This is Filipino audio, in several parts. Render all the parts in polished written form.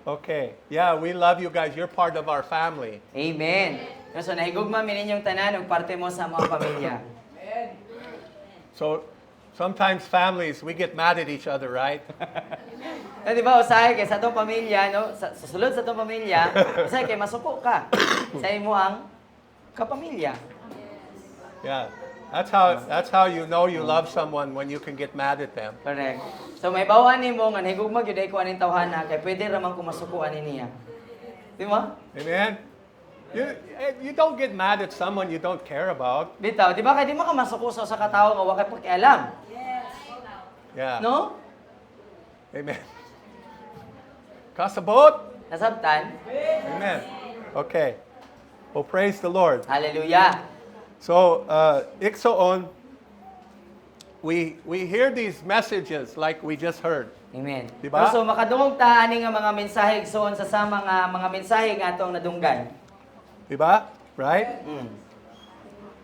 Okay. Yeah, we love you guys. You're part of our family. Amen. So, nahigugma mi ninyong tanan, ug parte mo sa mga pamilya. So sometimes families, we get mad at each other, right? So, di ba, usahay kay sa itong pamilya, no? Sa sulod sa itong pamilya, usahay kay masuko ka sa imo ang kapamilya. Yeah. That's how you know you love someone, when you can get mad at them. Correct. So, may bawan ni mo nga nahigugma gyud ay ko aning tawhana kay pwede ra man ko masukuan niya. Di ba? Amen? You don't get mad at someone you don't care about. Bitaw, di ba kay di mo ka masuko sa katao nga wa kay pakialam. Yeah. No? Amen. Kasabot? Nasabtan? Amen. Okay. Well, praise the Lord. Hallelujah. So, Iksoon, we hear these messages like we just heard. Amen. Diba? So makadungog ta ani nga mga mensahe igsoon sa sama nga mga mensahe nga atong nadunggan. Diba? Right?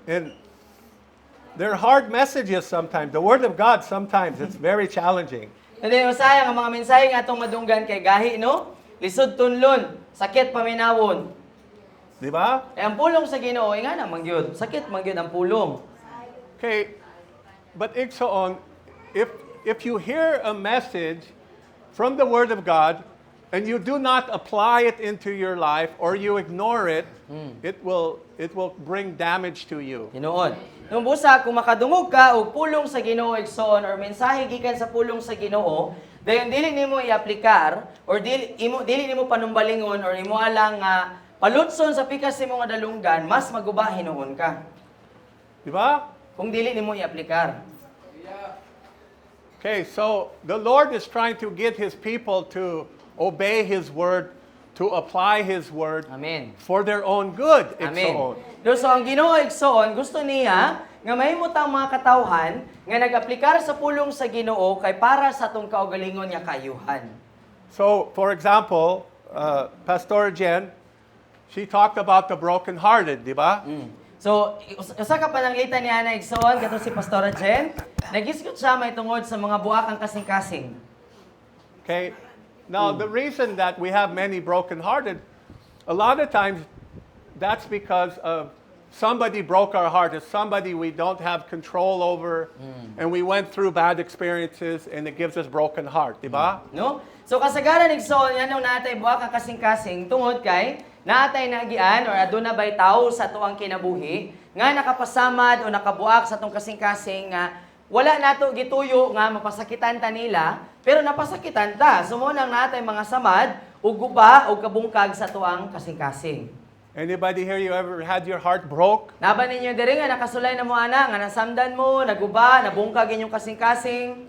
And they're hard messages sometimes. The Word of God sometimes, it's very challenging. Hindi usaya nga mga mensahe nga atong madunggan kay gahi no? Lisod tunlon, sakit paminawon. Diba? Eh ang pulong sa Ginoo nga na mangyud. Sakit mangyud ang pulong. Okay, but Iksoon, if you hear a message from the Word of God and you do not apply it into your life or you ignore it, it will bring damage to you. Hinuon. Nung busa kung makadungog ka og pulong sa Ginoo igsoon or mensahe gikan sa pulong sa Ginoo, dayon dili nimo i-aplikar or dili nimo panumbalingon or imo alang nga palutson sa pikas nimo nga dalunggan, mas maguba hinuon ka. Diba? Kung dili nimo i-aplikar. Okay, so the Lord is trying to get His people to obey His Word, to apply His Word Amen. for their own good. Amen. Iksoon. So ang Ginoo igsoon gusto niya nga mahimot ang mga katawhan nga nag-aplikar sa pulong sa Ginoo kay para sa atong kaugalingon nga kayuhan. So, for example, Pastor Jen, she talked about the brokenhearted, di ba? So, usa ka pananglitan niya na igsoon katong si Pastora Jen, nagisgot siya may tungod sa mga buakang kasing-kasing. Okay. Now, the reason that we have many brokenhearted, a lot of times, that's because of somebody broke our heart. It's somebody we don't have control over, and we went through bad experiences, and it gives us broken heart, di ba? No? So kasagaran igsoon yan nung natay buakang kasing-kasing tungod kay natay nagian or aduna bay tawo sa tuang kinabuhi nga nakapasamad o nakabuak sa tong kasing-kasing nga wala nato gituyo nga mapasakitan ta nila pero napasakitan ta sumunang natay mga samad ug guba ug kabungkag sa tuang kasing-kasing. Anybody here, you ever had your heart broke? Naba ninyo diri nga nakasulay na mo ana nga nasamdan mo, naguba, nabungkag inyong kasing-kasing.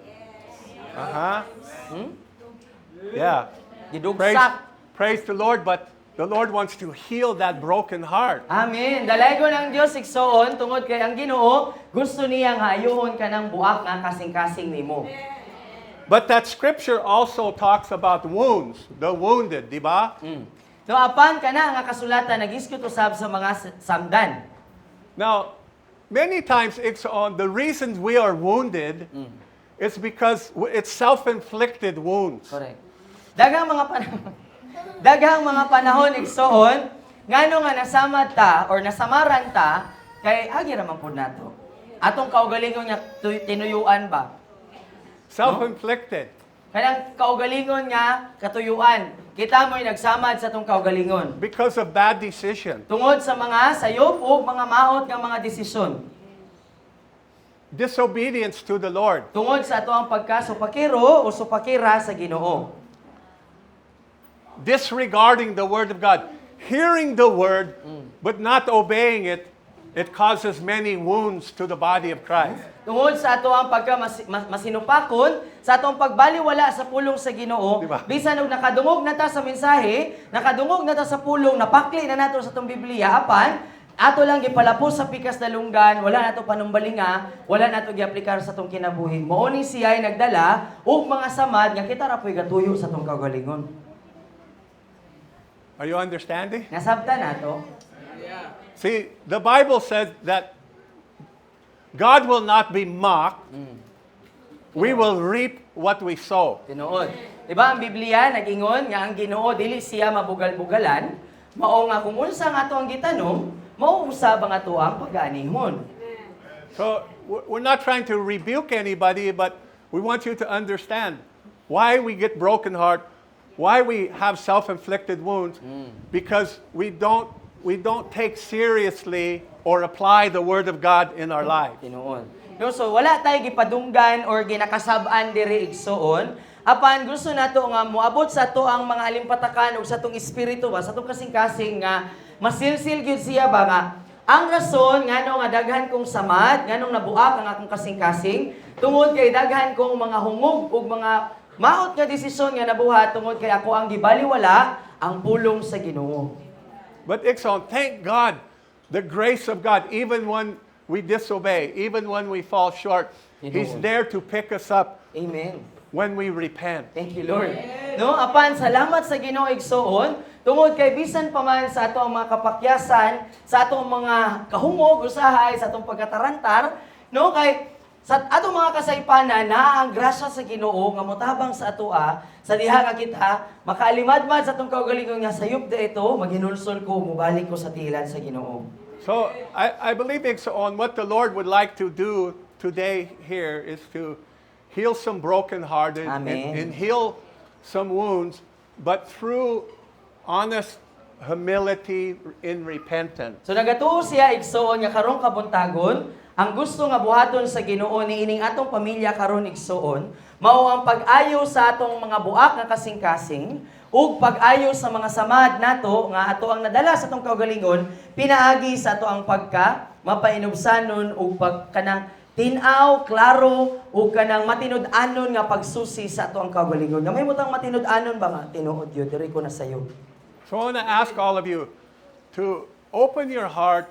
Yeah. Gidugsak. Praise the Lord, but the Lord wants to heal that broken heart. Amen. Dalaygon ang Dios igsoon tungod kay ang Ginoo gusto niya nga ayuhon ka ng buak nga kasing-kasing nimo. But that scripture also talks about wounds, the wounded, di ba? No apan kana nga kasulatan nagisgot usab sa mga samdan. Now, many times it's on the reasons we are wounded is because it's self-inflicted wounds. Correct. Daghang mga panahon igsoon ngano nga nasamad ta or nasamaran ta kay agi ra man pud nato. Atong kaugalingon nga tinuyuan ba? Self-inflicted. Kanang kaugalingon nga katuyuan. Kita mo'y nagsamad sa tong kaugalingon. Because of bad decision. Tungod sa mga sayop o mga maot nga mga desisyon. Disobedience to the Lord. Tungod sa ato ang pagkasupakiro o supakira sa Ginoo. Disregarding the Word of God. Hearing the Word, but not obeying it, it causes many wounds to the body of Christ. Tungod sa ato ang masinupakon, sa atong pagbaliwala sa pulong sa Ginoo, Diba? bisan og nakadungog na ta sa mensahe, nakadungog na ta sa pulong, napakli na nato sa atong Biblia, apan ato lang gipalapos sa pikas na lunggan, wala nato panumbalinga, wala nato giaplikar sa atong kinabuhi. Mao ni siya ay nagdala og mga samad nga kita ra po'y gatuyo sa atong kaugalingon. Are you understanding? Nasabtan nato. See, the Bible says that God will not be mocked. We will reap what we sow. Tinuod. Diba ang Biblia nag-ingon nga ang Ginoo dili siya mabugal-bugalan, mao nga kung unsa nga ato ang gitanom, mao usab ang ato ang pag-aanihon. So we're not trying to rebuke anybody, but we want you to understand why we get broken heart, why we have self-inflicted wounds, because we don't take seriously or apply the Word of God in our life. Tinuod. No, so wala tayo gipadunggan or ginakasab-an diri igsoon. Apan gusto nato nga moabot sa to ang mga alimpatakan ug sa tong espiritu ba, sa tong kasing-kasing nga masilsil gyud siya ba nga ang rason ngano nga daghan kong samad, nganong nabuak ang akong kasing-kasing tungod kay daghan kong mga hungog ug mga maot nga desisyon nga nabuhat tungod kay ako ang gibaliwala ang pulong sa Ginoo. But Ikson, thank God, the grace of God, even when we disobey, even when we fall short, He's there to pick us up Amen. when we repent. Thank you, Lord. No, apan salamat sa Ginoo igsoon tungod kay bisan pa man sa ato ang mga kapakyasan, sa atong mga kahungog usahay, sa atong pagkatarantar, no kay sa atong mga kasaypanan na ang grasya sa Ginoo nga motabang sa atoa sa diha nga kita makaalimad-mad sa atong kaugalingon nga sayop da ito maghinulsol ko mubalik ko sa tilan sa Ginoo. So I believe, Ikson, what the Lord would like to do today here is to heal some brokenhearted Amen. and heal some wounds, but through honest humility in repentance. So nagatuo siya igsoon nga karong kabuntagon, ang gusto nga buhaton sa Ginoo niining atong pamilya karon igsoon, mao ang pag-ayo sa atong mga buak nga kasing-kasing ug pag-ayo sa mga samad nato nga ato ang nadala sa atong kaugalingon pinaagi sa ato ang pagka mapainubsanon ug pagkanang tinaw, klaro ug kanang matinud-anon nga pagsusi sa ato ang kaugalingon. Nga may mutang matinud-anon ba nga tinuod yun diri ko na sayo. So I want to ask all of you to open your heart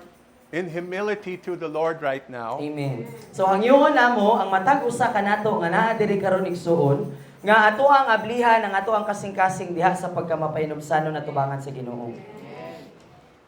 in humility to the Lord right now. Amen. So hangyoon namo ang matag usa kanato nga naa diri karon igsuon nga ato ang ablihan ang ato ang kasing-kasing diha sa pagkamapainomsano na tubangan sa Ginoo.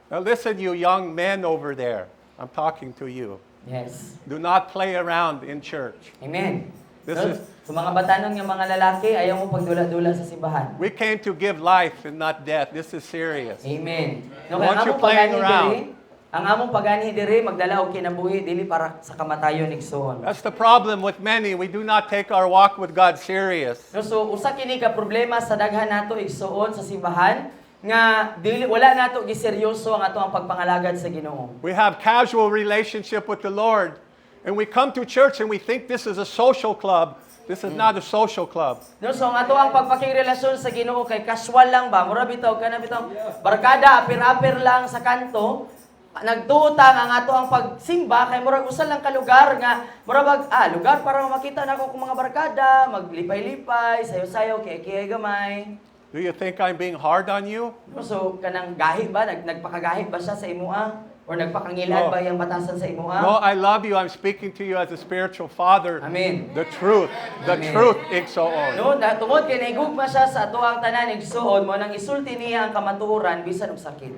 Now listen, you young men over there. I'm talking to you. Yes. Do not play around in church. Amen. This No? is- Sa mga batanon nga mga lalaki ayaw mo pagdula-dula sa simbahan. We came to give life and not death. This is serious. Amen. No, Once kaya ang you're among playing pagani around. diri, ang among pagani diri magdala og kinabuhi dili para sa kamatayon igsoon. That's the problem with many. We do not take our walk with God serious. No, so usa kini ka problema sa daghan nato igsuon sa simbahan nga dili wala nato giseryoso ang ato ang pagpangalagad sa Ginoo. We have casual relationship with the Lord, and we come to church and we think this is a social club. This is not a social club. No, so ang ato ang pagpakingrelasyon sa Ginoo kay casual lang ba? Mura bitaw kana bitaw barkada apir-apir lang sa kanto. Nagtuutang ang ato ang pagsimba kay murag usa lang ka lugar nga murag lugar para makita nako kung mga barkada, maglipay-lipay, sayo-sayo kay gamay. Do you think I'm being hard on you? No, so kanang gahi ba nagpakagahi ba siya sa imuha or nagpakangilad No. ba yang batasan sa imuha? No, I love you. I'm speaking to you as a spiritual father. Amen. The truth. The Amen. truth, Iksoon. No, tungod kay naigugma siya sa ato ang tanan igsuon mo nang isulti niya ang kamatuoran bisan og sakit.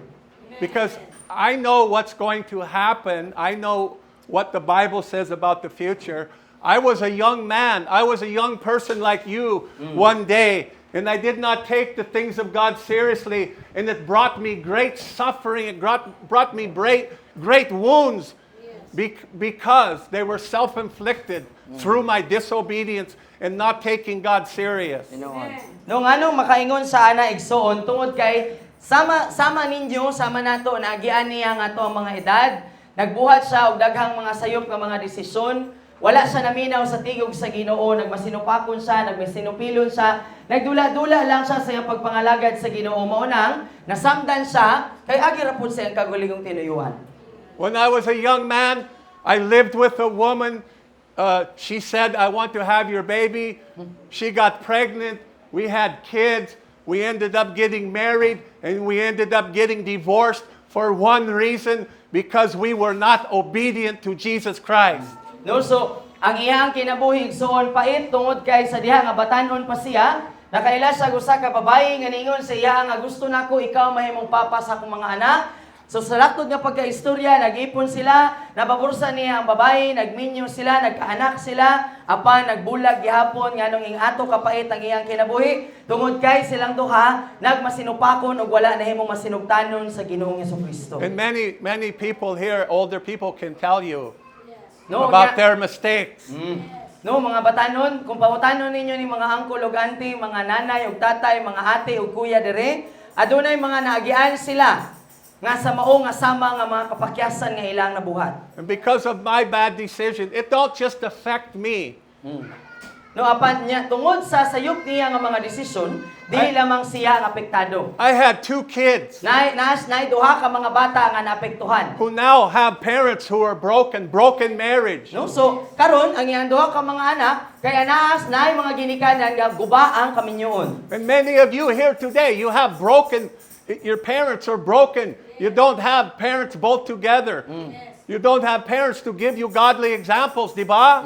Because I know what's going to happen. I know what the Bible says about the future. I was a young man. I was a young person like you one day. And I did not take the things of God seriously. And it brought me great suffering. It brought me great wounds because they were self-inflicted through my disobedience and not taking God serious. Tinuod. No nganong makaingon sa ana igsuon tungod kay sama ninyo sama nato na agian niya nga ato ang mga edad nagbuhat siya og daghang mga sayop nga mga desisyon wala siya naminaw sa tigog sa Ginoo nagmasinupakon siya nagmasinupilon siya nagdula-dula lang siya sa iyang pagpangalagad sa Ginoo mao nang nasamdan siya kay agi ra pud sa iyang kagulingong tinuyuan. When I was a young man, I lived with a woman. She said, I want to have your baby. She got pregnant. We had kids. We ended up getting married. And we ended up getting divorced for one reason, because we were not obedient to Jesus Christ. No, so ang iyang kinabuhi igsoon pait tungod kay sa diha nga batanon pa siya nakaila sa usa ka babae nga ningon sa iya nga gusto nako ikaw mahimong papa sa akong mga anak So sa laktod nga pagkaistorya, nag-ipon sila, nababursa niya ang babae, nagminyo sila, nagkaanak sila, apan nagbulag gihapon nganong ing ato kapait ang iyang kinabuhi. Tungod kay silang duha nagmasinupakon ug wala nahimong masinugtanon sa Ginoong Jesucristo. And many people here, older people, can tell you No, about nya- their mistakes. No, mga batanon, kung pangutanon ninyo ni mga angkol ug auntie, mga nanay ug tatay, mga ate ug kuya dire, adunay mga naagian sila nga sa mao nga sama nga mga kapakyasan nga ilang nabuhat. And because of my bad decision, it don't just affect me. No, apan niya tungod sa sayop niya nga mga desisyon, dili lamang siya ang apektado. I had 2 kids Nay duha ka mga bata nga naapektuhan. who now have parents who are broken marriage. No, so karon ang iyang duha ka mga anak kay anaas nay mga ginikanan nga guba ang kaminyoon. And many of you here today, you have your parents are broken. You don't have parents both together. You don't have parents to give you godly examples, di ba?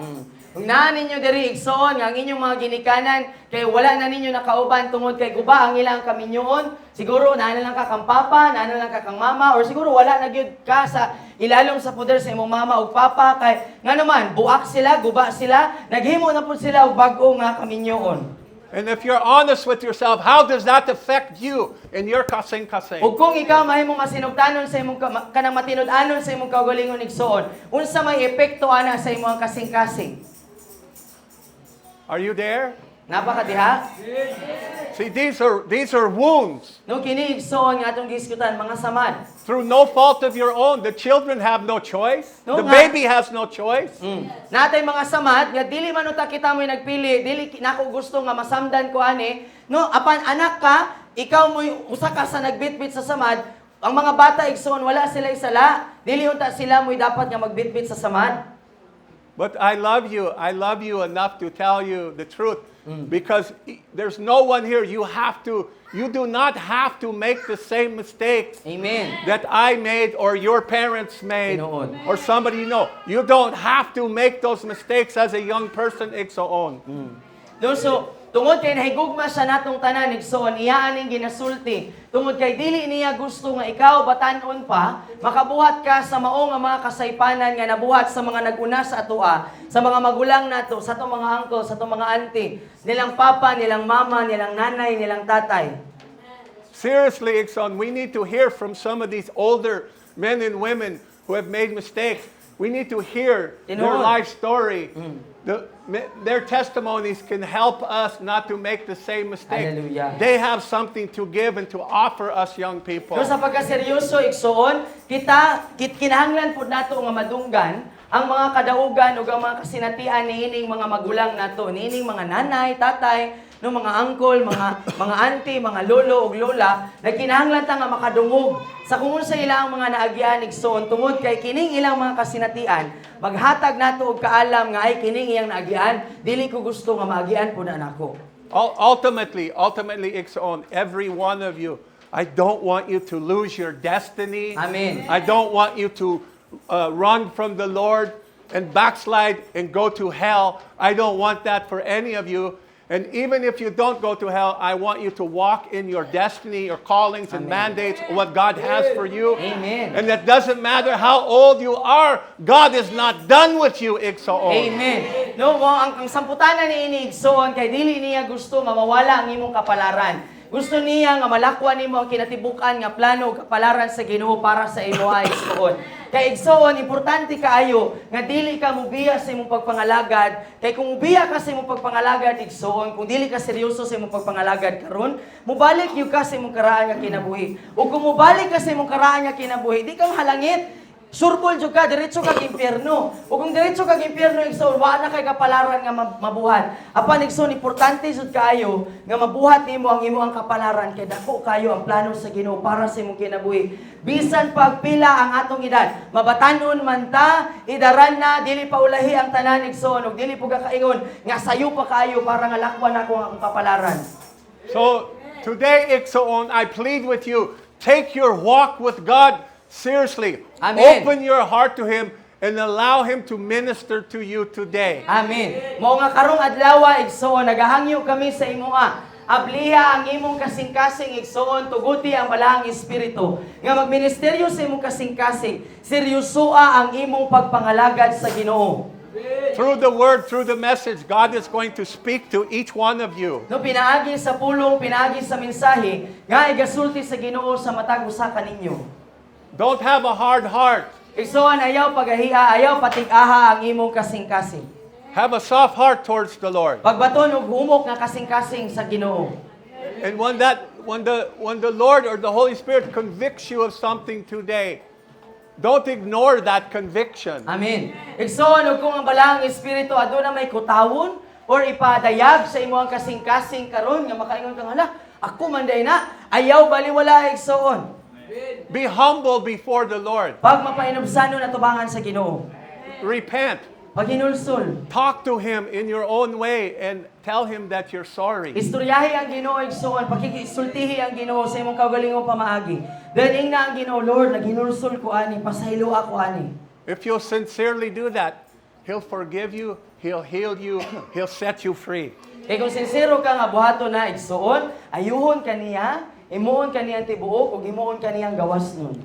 Kung naa ninyo diri igsoon nga ang inyong mga ginikanan kay wala na ninyo nakauban tungod kay guba ang ilang kaminyoon, siguro naa na lang ka kang papa, naa na lang ka kang mama, or siguro wala na gyud ka sa ilalom sa poder sa imong mama ug papa kay nga naman buak sila, guba sila, naghimo na pud sila og bag-o nga kaminyoon. And if you're honest with yourself, how does that affect you in your kasing-kasing? Ug kung ikaw mahimong masinugtanon sa imong kanang matinud-anon sa imong kaugalingon igsoon, unsa may epekto ana sa imong kasing-kasing? Are you there? Napaka diha? See, these are wounds. No kini igsoon nga atong giskutan mga samad. Through no fault of your own. The children have no choice. No The nga. baby has no choice. Natay mga samad nga dili man uta kita mo'y nagpili, dili nako gusto nga masamdan ko ani. No, apan anak ka, ikaw mo'y usa ka sa nagbitbit sa samad, ang mga bata igsoon wala sila isala. Dili unta sila mo'y dapat nga magbitbit sa samad. But I love you. I love you enough to tell you the truth. Because there's no one here. You do not have to make the same mistakes Amen. that I made or your parents made Tinood. or somebody you know. You don't have to make those mistakes as a young person, Iksoon. No, so tungod kay nahigugma sa natong tanan igsoon, iya aning ginasulti. Tungod kay dili niya gusto nga ikaw batan-on pa, makabuhat ka sa mao nga mga kasaypanan nga nabuhat sa mga naguna sa atoa, sa mga magulang nato, sa atong mga uncle, sa atong mga auntie, nilang papa, nilang mama, nilang nanay, nilang tatay. Seriously, Ikson, we need to hear from some of these older men and women who have made mistakes. We need to hear their Tinood. life story. Their testimonies can help us not to make the same mistake. Hallelujah. They have something to give and to offer us young people. No, sa pagkaseryoso igsoon, kinahanglan pud nato nga madunggan ang mga kadaugan ug ang mga kasinatian niining mga magulang nato, niining mga nanay, tatay, no mga uncle, mga auntie, mga lolo ug lola, na kinahanglan ta nga makadungog sa kung sa ilang mga naagian igsoon tungod kay kining ilang mga kasinatian, maghatag nato og kaalam nga ay kining iyang naagian, dili ko gusto nga maagian pud na nako. Ultimately, Ikson, every one of you, I don't want you to lose your destiny. Amen. I don't want you to run from the Lord and backslide and go to hell. I don't want that for any of you. And even if you don't go to hell, I want you to walk in your destiny, your callings and Amen. mandates, what God has for you. Amen. And it doesn't matter how old you are, God is not done with you, Iksoon. Amen. No, ang samputanan ni ini igsoon kay dili niya gusto nga mawala ang imong kapalaran. Gusto niya nga malakwan nimo ang kinatibukan nga plano ug kapalaran sa Ginoo para sa imo ay igsoon. Kay igsoon, importante kaayo nga dili ka mubiya sa imong pagpangalagad. Kay kung mubiya ka sa imong pagpangalagad igsoon, kung dili ka seryoso sa imong pagpangalagad karon, mubalik gyud ka sa imong karaan nga kinabuhi. Ug kung mubalik ka sa imong karaan nga kinabuhi, di ka mahalangit. Surbol jud ka, diretso kag impyerno. O kung diretso kag impyerno igsoon, wa na kay kapalaran nga mabuhat. Apan igsoon, importante jud kaayo nga mabuhat nimo ang imong kapalaran kay dako kayo ang plano sa Ginoo para sa imong kinabuhi. Bisan pagpila ang atong edad, mabatanon man ta, idaran na dili pa ulahi ang tanan igsoon ug dili puga kaingon nga sayo pa kayo para nga lakwan ako ang akong kapalaran. So today, Iksoon, I plead with you, take your walk with God seriously. Amen. Open your heart to Him and allow Him to minister to you today. Amen. Mao nga karong adlaw igsoon nagahangyo kami sa imoa. abliha ang imong kasing-kasing igsoon tuguti ang balaang espiritu nga magministeryo sa imong kasing-kasing seryosoa ang imong pagpangalagad sa Ginoo. Through the word, through the message, God is going to speak to each one of you. No pinaagi sa pulong, pinaagi sa mensahe nga igasulti sa Ginoo sa matag usa kaninyo. Don't have a hard heart. Igsoon ayaw pagahiya, ayaw patig-aha ang imong kasing-kasing. Have a soft heart towards the Lord. Pagbaton og humok nga kasing-kasing sa Ginoo. And when the Lord or the Holy Spirit convicts you of something today, don't ignore that conviction. Amen. Igsoon og kung ang balaang espiritu aduna may kutawon or ipadayag sa imong kasing-kasing karon nga makaingon kang hala, ako man day na, ayaw baliwala igsoon. Be humble before the Lord. Pag mapainubsano na tubangan sa Ginoo. Repent. Paghinulsol. Talk to Him in your own way and tell Him that you're sorry. Istoryahi ang Ginoo igsoon, pakikisultihi ang Ginoo sa imong kaugalingong pamaagi. Then na ang Ginoo, Lord, naghinulsol ko ani, pasahilo ako ani. If you'll sincerely do that, He'll forgive you, He'll heal you, He'll set you free. Kaya kung sincero ka nga buhato na igsoon, ayuhon kaniya, imuon kaniyang tibuok, ug imuon kaniyang gawas nun.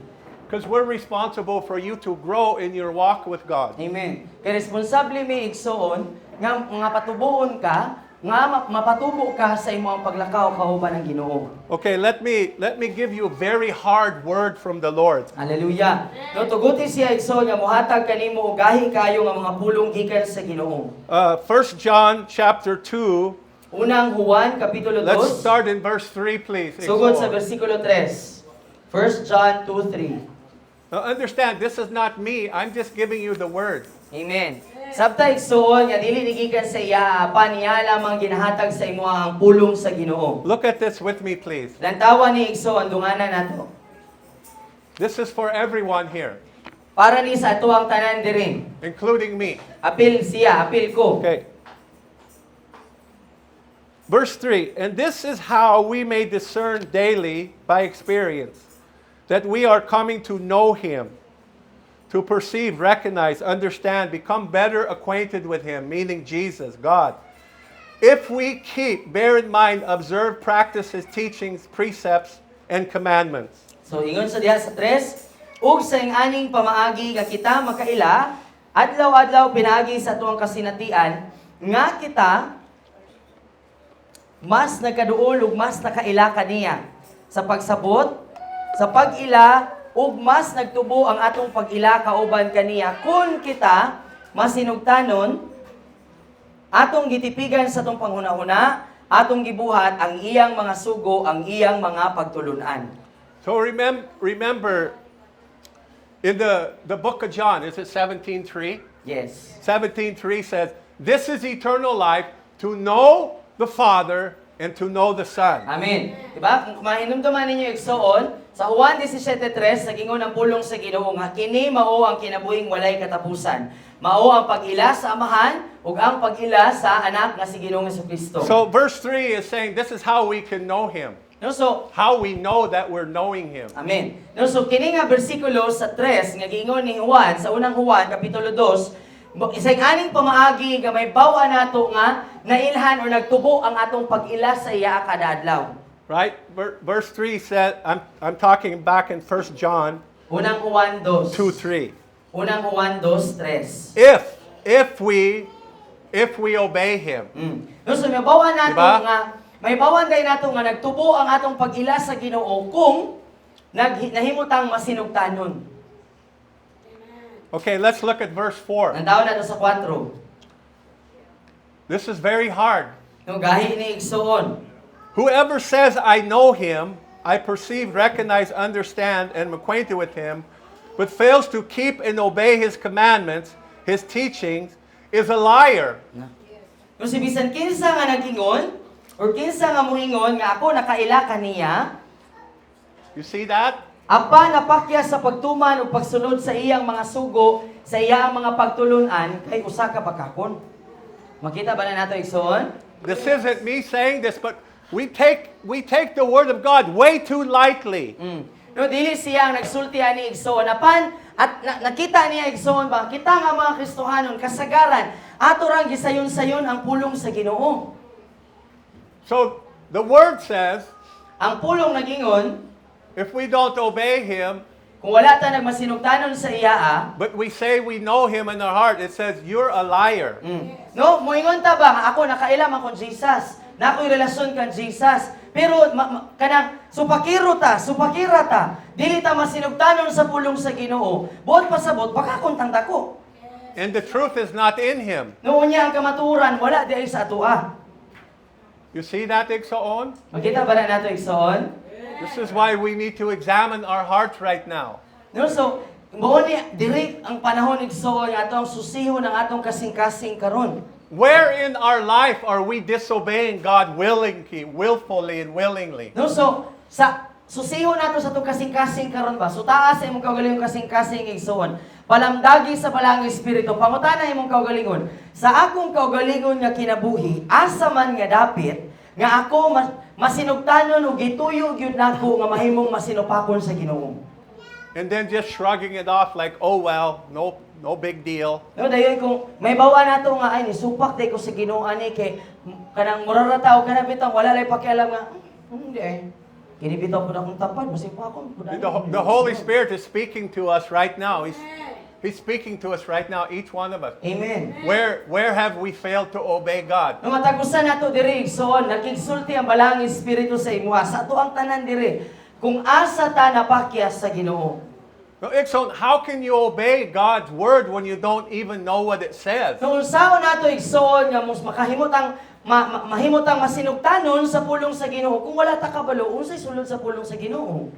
Because we're responsible for you to grow in your walk with God. Amen. Kaya responsable mi igsoon nga patubuon ka, nga mapatubo ka sa imong paglakaw kauban ng Ginoo. Okay, let me give you a very hard word from the Lord. Hallelujah. No tuguti siya igsoon nga mohatag kanimo og gahi kayo nga mga pulong gikan sa Ginoo. 1 John chapter 2. Unang Juan kapitulo 2. Let's start in verse 3, please. Sugod sa bersikulo 3. 1 John 2:3. Now understand, this is not me. I'm just giving you the word. Amen. Sabta igsoon nga dili nigikan sa iya apan niya lamang ginahatag sa imo ang pulong sa Ginoo. Look at this with me, please. Lantawan ni igsoon dunganan nato. This is for everyone here, Para ni sa atuang tanan diri. including me. Apil siya, apil ko. Okay. Verse 3, and this is how we may discern daily by experience that we are coming to know Him, to perceive, recognize, understand, become better acquainted with Him, meaning Jesus, God. If we keep, bear in mind, observe, practice His teachings, precepts, and commandments. So ingon sa diha sa 3, ug sa aning pamaagi nga kita makaila, adlaw-adlaw pinaagi sa tuang kasinatian, nga kita mas nagkaduol ug mas nakaila kaniya sa pagsabot, sa pag-ila ug mas nagtubo ang atong pag-ila kauban kaniya kun kita masinugtanon atong gitipigan sa atong panghuna-huna, atong gibuhat ang iyang mga sugo, ang iyang mga pagtulunan. So remember in the book of John, is it 17:3? Yes. 17:3 says, this is eternal life, to know the Father and to know the Son. Amen. Diba? Kung mahinumduman ninyo igsoon, sa Juan 17:3, nagingon ang pulong sa Ginoo nga kini mao ang kinabuhing walay katapusan. Mao ang pag-ila sa Amahan ug ang pag-ila sa anak nga si Ginoong Jesucristo. So verse 3 is saying this is how we can know Him. No, so, How we know that we're knowing Him. amen. No, so kini nga bersikulo sa 3 nga giingon ni Juan sa unang Juan kapitulo 2, isang aning pamaagi nga may bawa nato nga nailhan o nagtubo ang atong pag-ila sa iya kada adlaw. Right? Verse 3 said, I'm talking back in 1 John Unang Juan 2. 2:3. Unang Juan 2:3. If we obey Him. No, so may bawa nato Diba? nga may bawan day nato nga nagtubo ang atong pag-ila sa Ginoo kung nahimutang masinugtanon. Okay, let's look at verse 4. Nandaw nato sa 4. This is very hard. No, gahi ni igsoon. Whoever says, I know Him, I perceive, recognize, understand, and am acquainted with Him, but fails to keep and obey His commandments, His teachings, is a liar. Kung si bisan kinsa nga nagingon, or kinsa nga muhingon nga ako nakaila kaniya, You see that? apa napakya sa pagtuman o pagsunod sa iyang mga sugo, sa iyang mga pagtulunan, kay usa ka pagkakon. Makita ba na nato igsoon? This isn't me saying this, but we take the Word of God way too lightly. No, dili siya ang nagsulti ani igsoon. Apan, at nakita niya igsoon ba, kita nga mga Kristohanon, kasagaran, ato rang gisayon-sayon ang pulong sa Ginoo. So The Word says, Ang pulong nagingon, if we don't obey Him, kung wala ta nagmasinugtanon sa iya, but we say we know Him in our heart, it says, you're a liar. No, moingon ta ba nga ako nakailam akong Jesus, na ako'y relasyon kan Jesus. Pero kanang supakira ta, dili ta masinugtanon sa pulong sa Ginoo. Buot pasabot baka kuntang dako. And the truth is not in Him. Noon niya ang kamaturan wala di sa atua. You see that, Igsoon? Makita ba na nato igsoon? This is why we need to examine our hearts right now. No, so mao ni diri ang panahon igsoon nga atong susihon ang atong kasing-kasing karon. Where in our life are we disobeying God willfully and willingly? No, so sa susihon nato sa itong kasing-kasing karon ba? So taas sa imong kaugalingong kasing-kasing igsoon. Palamdagi sa balang espiritu. Pangutana imong kaugalingon. Sa akong kaugalingon nga kinabuhi, asa man nga dapit nga ako masinugtanon ug gituyo gyud nako nga mahimong masinupakon sa Ginoo. And then just shrugging it off like, oh well, no big deal. No, dayon kung may bawa nato nga ay ni supak day ko sa Ginoo ani kay kanang murara tao kana bitang wala lay pakialam nga hindi eh. Kini bitaw pud akong tapad masipakon pud. The Holy Spirit is speaking to us right now. He's speaking to us right now, each one of us. Amen. Where have we failed to obey God? No matagusan nato diri igsoon nakigsulti ang balang espiritu sa imuha sa ato ang tanan diri kung asa ta napakyas sa Ginoo. No, Igsoon, how can you obey God's word when you don't even know what it says? Kung sao nato igsoon nga mas makahimot ang mahimot ang masinugtanon sa pulong sa Ginoo kung wala ta kabalo unsay sulod sa pulong sa Ginoo.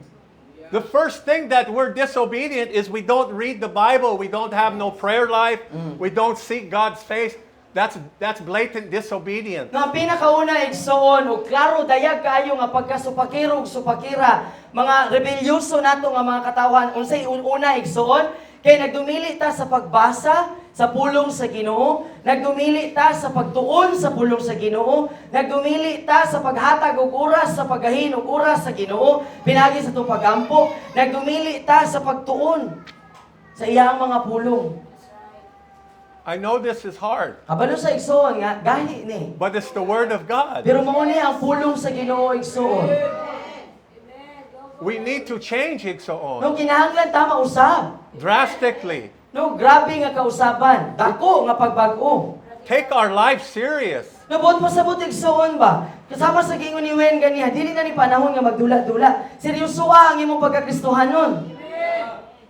The first thing that we're disobedient is we don't read the Bible, we don't have no prayer life, we don't seek God's face. That's blatant disobedience. Nga pinakauna igsoon ug klaro dayag kaayo nga pagkasupakiro ug supakira mga rebelyoso nato nga mga katawan unsay una igsoon kay nagdumili ta sa pagbasa sa pulong sa Ginoo, nagdumili ta sa pagtuon sa pulong sa Ginoo, nagdumili ta sa paghatag og oras sa paggahin og oras sa Ginoo, pinagi sa itong pagampo, nagdumili ta sa pagtuon sa iyang mga pulong. I know this is hard, Kabalo sa igsoon nga gahi ni. but it's the word of God. Pero mao ni ang pulong sa Ginoo igsoon. We need to change Igsoon No kinahanglan ta mausab. drastically. No grabe nga kausaban, dako nga pagbag-o. Take our life serious. Nabot pasabot igsoon ba? Kasama sa gingon ni Wen ganiha, dili na ni panahon nga magdula-dula. Seryosoa ang imong pagkakristohanon.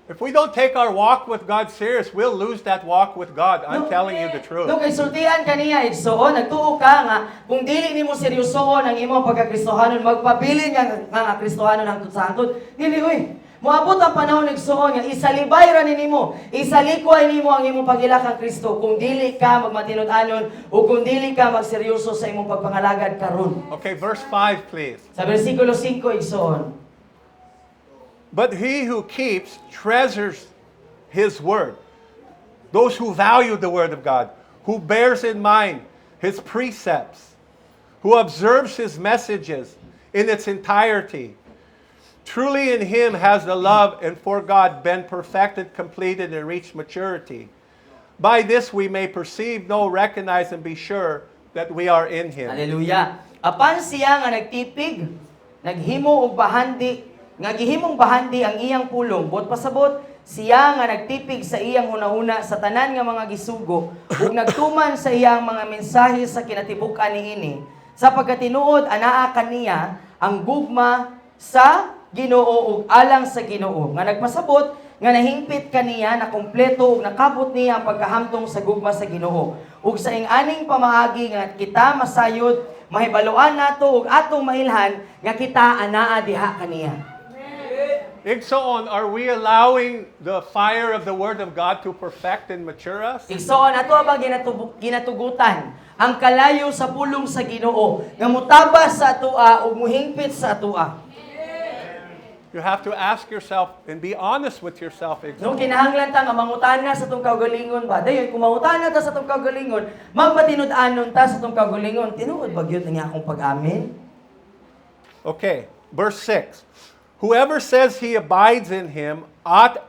If we don't take our walk with God serious, we'll lose that walk with God. I'm telling you the truth. No kay sultian kaniya igsoon, nagtuo ka nga kung dili nimo seryosoon ang imong pagkakristohanon, magpabilin nga kristohanon hangtod sa hangtod. Dili oy. Moabot ang panahon igsoon nga isalibay ra nimo, isalikway nimo ang imong pagila kang Kristo kung dili ka magmatinud-anon o kung dili ka magseryoso sa imong pagpangalagad karon. Okay, verse 5, please. Sa bersikulo 5 igsoon. But he who keeps treasures his word. Those who value the word of God, who bears in mind his precepts, who observes his messages in its entirety. Truly in him has the love and for God been perfected, completed, and reached maturity. By this we may perceive, know, recognize, and be sure that we are in him. Hallelujah. Apan siya nga nagtipig, naghimo og bahandi, nga gihimong bahandi ang iyang pulong, buot pasabot, siya nga nagtipig sa iyang hunahuna sa tanan nga mga gisugo, ug nagtuman sa iyang mga mensahe sa kinatibuk-an niini. Sa pagkatinuod anaa kaniya ang gugma sa Ginoo ug alang sa Ginoo, nga nagpasabot nga nahingpit kaniya na kompleto ug nakabot niya ang pagkahamtong sa gugma sa Ginoo. Ug sa ing-aning pamaagi nga kita masayod, mahibaluan nato ug atong mailhan nga kita anaa diha kaniya. Igsoon, are we allowing the fire of the Word of God to perfect and mature us? Igsoon ato ba ginatugutan ang kalayo sa pulong sa Ginoo nga mutabas sa atoa ug muhingpit sa atoa. You have to ask yourself and be honest with yourself. No kinahanglan ta nga mangutana sa tong kaugalingon ba? Dayon kung mangutana ta sa tong kaugalingon, magpatinud-anon ta sa tong kaugalingon. Tinuod ba gyud nga akong pag-amin? Okay, verse 6. Whoever says he abides in him ought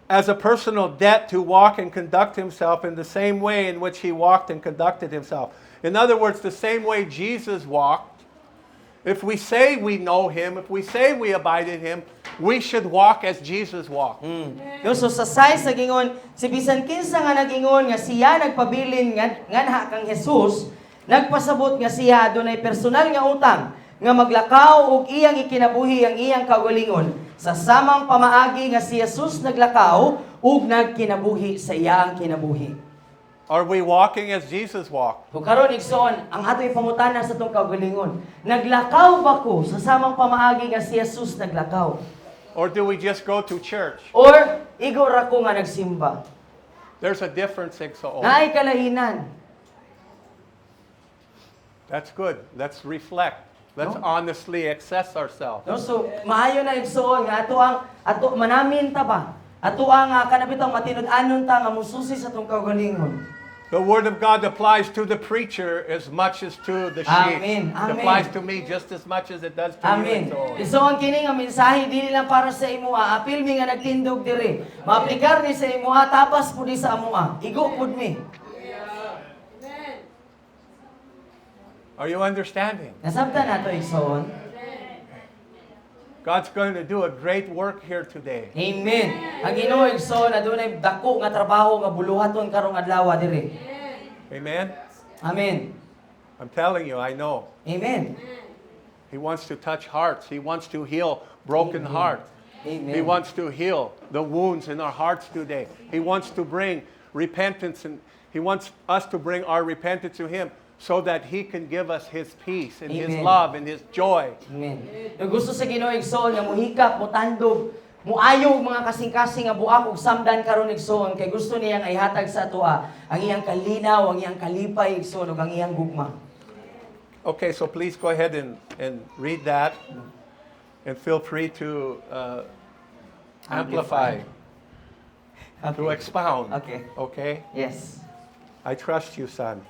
as a personal debt to walk and conduct himself in the same way in which he walked and conducted himself. In other words, the same way Jesus walked, If we say we know Him, if we say we abide in Him, we should walk as Jesus walked. So sa size nagingon, si bisan kinsa nga nagingon nga siya nagpabilin nga naha kang Jesus, nagpasabot nga siya adunay personal nga utang nga maglakaw og iyang ikinabuhi ang iyang kaugalingon sa samang pamaagi nga si Jesus naglakaw ug nagkinabuhi sa iyang kinabuhi. Are we walking as Jesus walked? Kung karon igsoon, ang ato'y pangutana sa itong kaugalingon, naglakaw ba ko sa samang pamaagi nga si Jesus naglakaw? Or do we just go to church? Or igor ako nga nagsimba? There's a difference, Igsoon. Naay kalainan. That's good. Let's reflect. Let's No? honestly assess ourselves. No, so maayo na igsoon nga ato manamin ta ba? Ato ang kanabitang matinud-anon ta nga mususi sa tong kaugalingon. The Word of God applies to the preacher as much as to the sheep. Amen. It Amen. applies to me just as much as it does to Amen. you, Igsoon. Igsoon kini nga mensahe dili lang para sa imuha, apil mi nga nagtindog diri. Maaplikar ni sa imuha tapas pud ni sa amuha. Igo pud mi. Are you understanding? Nasabtan nato igsoon. God's going to do a great work here today. Amen. Ang Ginoo igsoon adunay dako nga trabaho nga buluhaton karong adlaw diri. Amen? Amen. I'm telling you, I know. Amen. He wants to touch hearts. He wants to heal broken hearts. Amen. He wants to heal the wounds in our hearts today. He wants to bring repentance, and He wants us to bring our repentance to Him so that He can give us His peace and His Amen. love and His joy. Amen. Yung gusto sa Ginoo igsoon nga muhikap, mutandog, muayo mga kasing-kasing nga buak ug samdan karon igsoon kay gusto niya nga ihatag sa atoa ang iyang kalinaw, ang iyang kalipay igsoon ug ang iyang gugma. Okay, so please go ahead and read that and feel free to amplify, to expound. Okay. Okay? Yes. I trust you, son.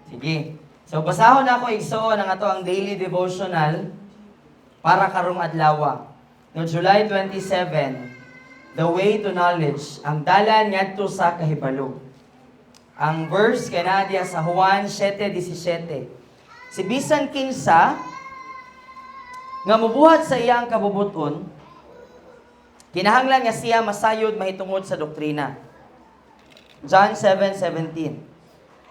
Sige. So basahon na ako igsoon ang ato ang daily devotional para karong adlaw. No July 27, the way to knowledge, ang dalan ngadto sa kahibalo. Ang verse kay naa diya sa Juan 7:17. Si bisan kinsa nga mobuhat sa iyang kabubuton, kinahanglan nga siya masayod mahitungod sa doktrina. John 7:17.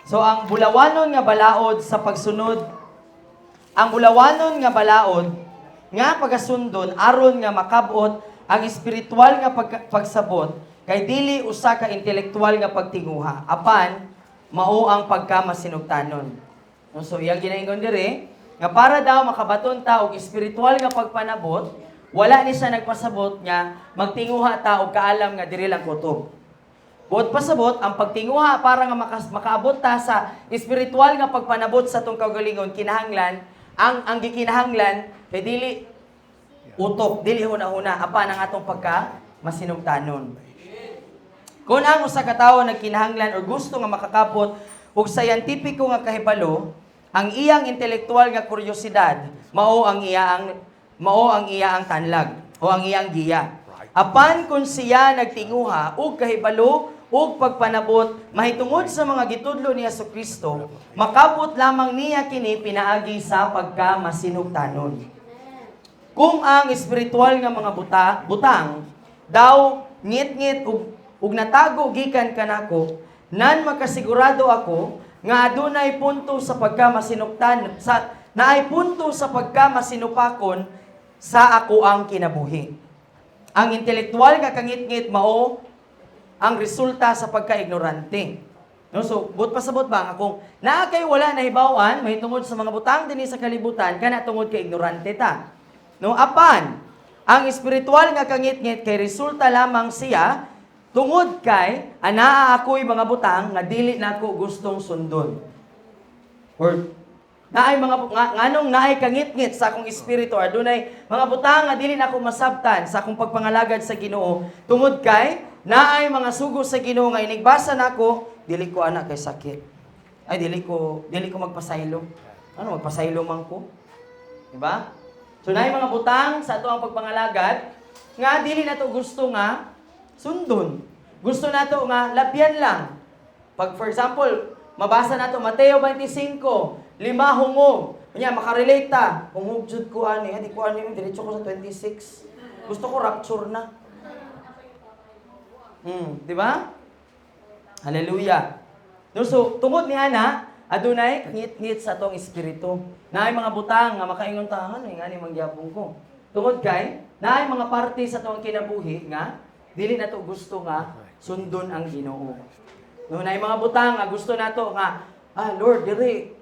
So ang bulawanon nga balaod sa pagsunod, ang bulawanon nga balaod nga pagasundon aron nga makabot ang espiritual nga pagsabot kay dili usa ka intelektual nga pagtinguha apan mao ang pagkamasinugtanon. So iyang ginaingon dire nga para daw makabaton ta og espiritual nga pagpanabot, wala ni siya nagpasabot nga magtinguha ta og kaalam nga diri lang kutob. Buot pasabot, ang pagtinguha para nga makaabot ta sa espiritual nga pagpanabot sa tong kaugalingon, kinahanglan, ang gikinahanglan, kay dili utok, dili huna-huna, apan ang atong pagka masinugtanon. Kung ang usa ka tawo nagkinahanglan o gusto nga makakapot og scientifico nga kahibalo, ang iyang intelektual nga kuryosidad mao ang iyaang tanlag o ang iyang giya. Apan kung siya nagtinguha og kahibalo ug pagpanabot mahitungod sa mga gitudlo ni Jesucristo, makabot lamang niya kini pinaagi sa pagkamasinugtanon. Kung ang espiritual nga mga butang daw ngit-ngit ug natago gikan kanako, nan makasigurado ako nga adunay punto sa pagkamasinugtan naay punto sa pagkamasinupakon sa ako ang kinabuhi. Ang intelektual nga kangit-ngit mao ang resulta sa pagka-ignorante. No, so but pasabot ba akong naa kay wala nahibaw-an mahitungod sa mga butang dinhi sa kalibutan kana tungod kay ignorante ta. No, apan ang espiritual nga kangit-ngit kay resulta lamang siya tungod kay anaa ako'y mga butang nga dili nako gustong sundon. Or naay mga nganong naay kangit-ngit sa akong espiritu adunay mga butang nga dili nako masabtan sa akong pagpangalagad sa Ginoo tungod kay naay mga sugo sa Ginoo nga inigbasa nako dili ko ana kay sakit. Ay dili ko magpasaylo. Ano magpasaylo man ko? Di ba? So naay mga butang sa ato ang pagpangalagad nga dili nato gusto nga sundon. Gusto nato nga labyan lang. Pag for example, mabasa nato Mateo 25, 5 hungog. Kanya, makarelate ta. Kung hugjud ko ani, di ko ani, diretso ko sa 26. Gusto ko rapture na. Di ba? Hallelujah. No, so, tungod ni Ana, adunay ngit-ngit sa atong espiritu. Naay mga butang nga makaingon tahan nga ni mangyapon ko. Tungod kay naay mga parte sa atong kinabuhi nga dili nato gusto nga sundon ang Ginoo. No, naay mga butang nga gusto nato nga Lord, diri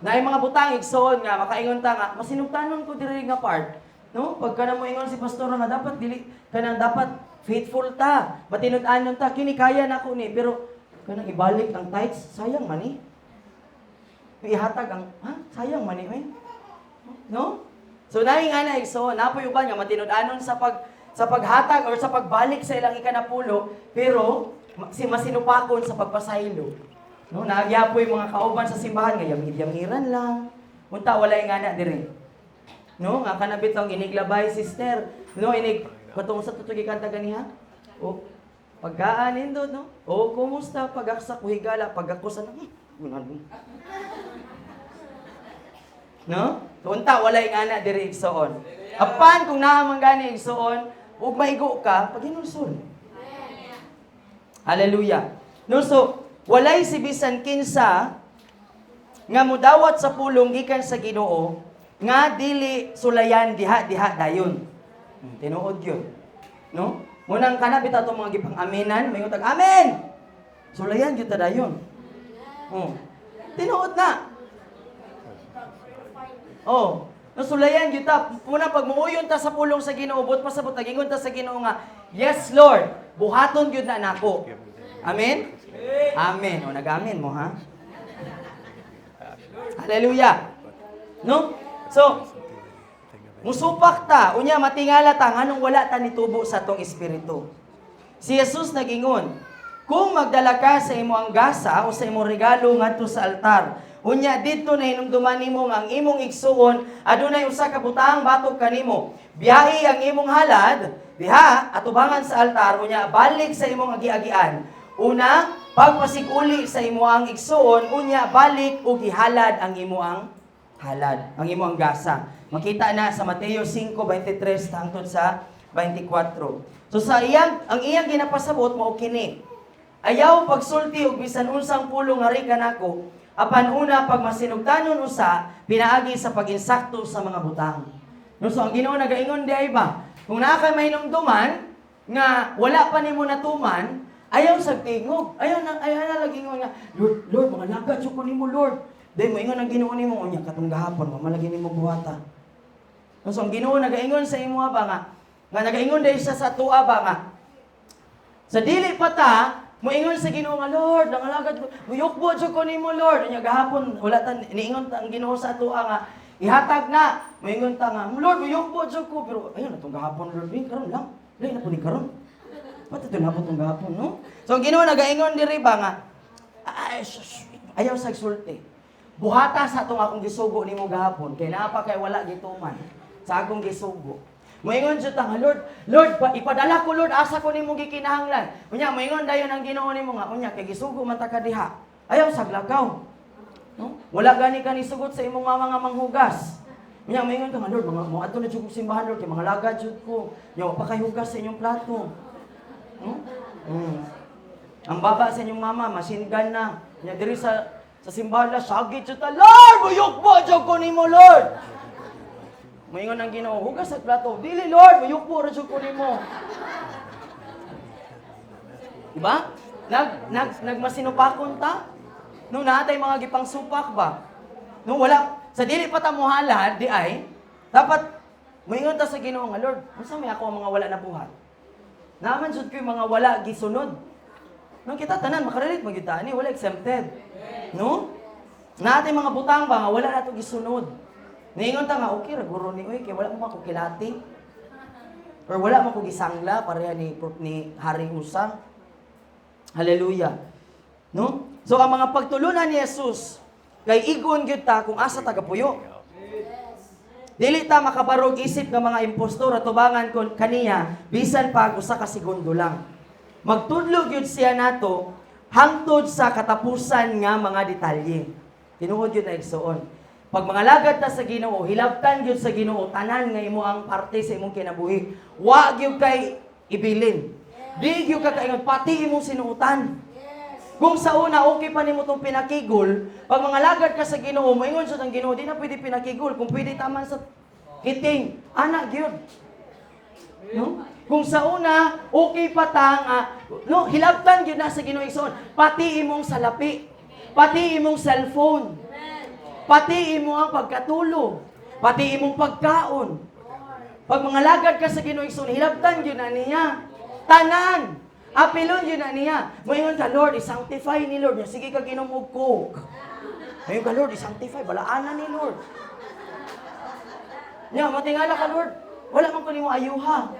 naay mga butang igsoon nga makaingon ta nga masinugtanon ko diri nga part. No, pagka na mo ingon si pastor nga dapat dili kanang dapat faithful ta, matinud-anon ta kini kaya nako ni pero kanang ibalik ang tithes sayang man ni. Ihatag ang sayang man ni no? So naing ana igsoon napoy uban nga matinud-anon sa paghatag or sa pagbalik sa ilang ikanapulo pero masinupakon sa pagpasaylo. No, nagyapoy mga kauban sa simbahan nga yamid-yamiran lang. Unta walay nga na dire. No, nga kanabit ang iniglabay sister. No, katong sa tutugi kanta ganiha. O pagkaan nindot no. O kumusta pag-aksa ko higala pag-ako sa no? Unta walay nga na dire igsoon. Apan kung naa man gani igsoon, ug maigo ka pag hinulsol. Hallelujah. No, so walay si bisan kinsa nga mudawat sa pulong gikan sa Ginoo nga dili sulayan diha dayon. Tinuod yun. No? Munang kana bitaw tong mga gipang-aminan, may utag amen. Sulayan gyud ta dayon. Tinuod na. Nasulayan gyud ta. Muna pag muuyon ta sa pulong sa Ginoo, bot pasabot nagingon ta sa Ginoo nga, yes Lord, buhaton gyud na nako. Amen? Amen. O, nag-amen mo, ha? Hallelujah. No? So, musupak ta, unya matingala ta, nganong wala ta nitubo sa tong espiritu. Si Jesus nagingon, kung magdala ka sa imong gasa o sa imong regalo ngadto sa altar, unya didto na hinumduman nimo nga ang imong igsuon adunay usa ka butang batok kanimo. Biyahi ang imong halad diha atubangan sa altar unya balik sa imong agi-agian. Una, pagpasiguli sa imuang igsuon, unya balik ug ihalad ang imuang halad, ang imuang gasa. Makita na sa Mateo 5:23 hangtod sa 24. So sa ang iyang ginapasabot mao kini. Ayaw pagsulti og bisan unsang pulong hari kanako, apan una pag masinugtanon usa, pinaagi sa paginsakto sa mga butang. No, so ang Ginoo nagaingon di ay ba? Kung naa kay mahinumduman nga wala pa nimo natuman, ayaw sa tingog. Ayaw na lagi nga, Lord, mga lagat ko nimo, Lord. Dahil mo ingon ang Ginoo nimo, unya katong gahapon, mamalagi nimo buhata. So, ang Ginoo nagaingon sa imo ba nga nagaingon dahil siya sa tuwa ba nga, sa dili pa ta, mo ingon sa Ginoo nga, Lord, nangalagad ko, muyukbo jud ko nimo, Lord. Unya gahapon, wala ta, niingon ang Ginoo sa tuwa nga, ihatag na. Mo ingon ta nga, Lord, muyukbo jud ko. Pero, ayun, itong gahapon, Lord, karon lang. Dahil na po ni karon. Pati ito na po itong gahapon, no? So, ang Ginoo nagaingon diri ba nga, ayaw sa sulti. Buhata sa itong akong gisugo ni mo gahapon, kaya naapa kay wala gituman sa akong gisugo. Moingon jud ta nga, Lord, ipadala ko, Lord, asa ko nimo gikinahanglan. Unya, moingon dayon ang Ginoo nimo nga, unya, kay gisugo man ta ka diha. Ayaw sa glagaw. No? Wala gani ka ni sugot sa imong mga manghugas. Unya, moingon ka nga, Lord, mga ato na jud ko simbahan, Lord, kay mga laga jud ko. Nya, pa kay hugas sa inyong plato. Ang baba sa inyong mama, masingan na. Nya diri sa simbahan, sagit jud ta, Lord, muyukbo jud ko nimo, Lord. Moingon ang Ginoo, hugas sa plato. Dili, Lord, muyukbo ra jud ko nimo. Diba? Nagmasinupakon ta. No, natay mga gipang supak ba? No, wala. Sa dili pa ta mohalad, di ay, dapat moingon ta sa Ginoo nga, Lord, unsa may ako ang mga wala na buhat? Naman jud ko yung mga wala gisunod. No, kita tanan makarelate mo kita ani, wala exempted. No? Natay mga butang ba nga wala nato gisunod. Niingon ta nga okay ra guro ni oy kay wala mo ko kilati. Or wala mo ko gisangla pareha ni Haring Usa. Hallelujah. No? So ang mga pagtulunan ni Jesus kay igon gyud ta kung asa tagapuyo. Dili ta makabarog isip nga mga impostor at tubangan kon kaniya bisan pag usa ka segundo lang. Magtudlo gyud siya nato hangtod sa katapusan nga mga detalye. Tinuod yun na igsoon. Pag mga lagad ta sa Ginoo, hilabtan gyud sa Ginoo tanan nga imo ang parte sa imong kinabuhi. Wa gyud kay ibilin. Di gyud ka kaingon pati imong sinuotan. Kung sa una okay pa nimo tong pinakigol, pag mga lagad ka sa Ginoo, moingon sa tang Ginoo, di na pwede pinakigol kung pwede taman sa kiting. Ana gyud. No? Kung sa una okay pa tang no, hilabtan gyud na sa Ginoo igsoon, pati imong salapi, pati imong cellphone. Pati imo ang pagkatulog, pati imong pagkaon. Pag mga lagad ka sa Ginoo igsoon, hilabtan gyud na niya. Tanan, apilon gyud na niya. Moingon ka, Lord, i-sanctify ni Lord. Sige ka ginom og coke. Moingon ka, Lord, i-sanctify, balaanan ni Lord. Nya, matingala ka, Lord. Wala man ko nimo ayuha.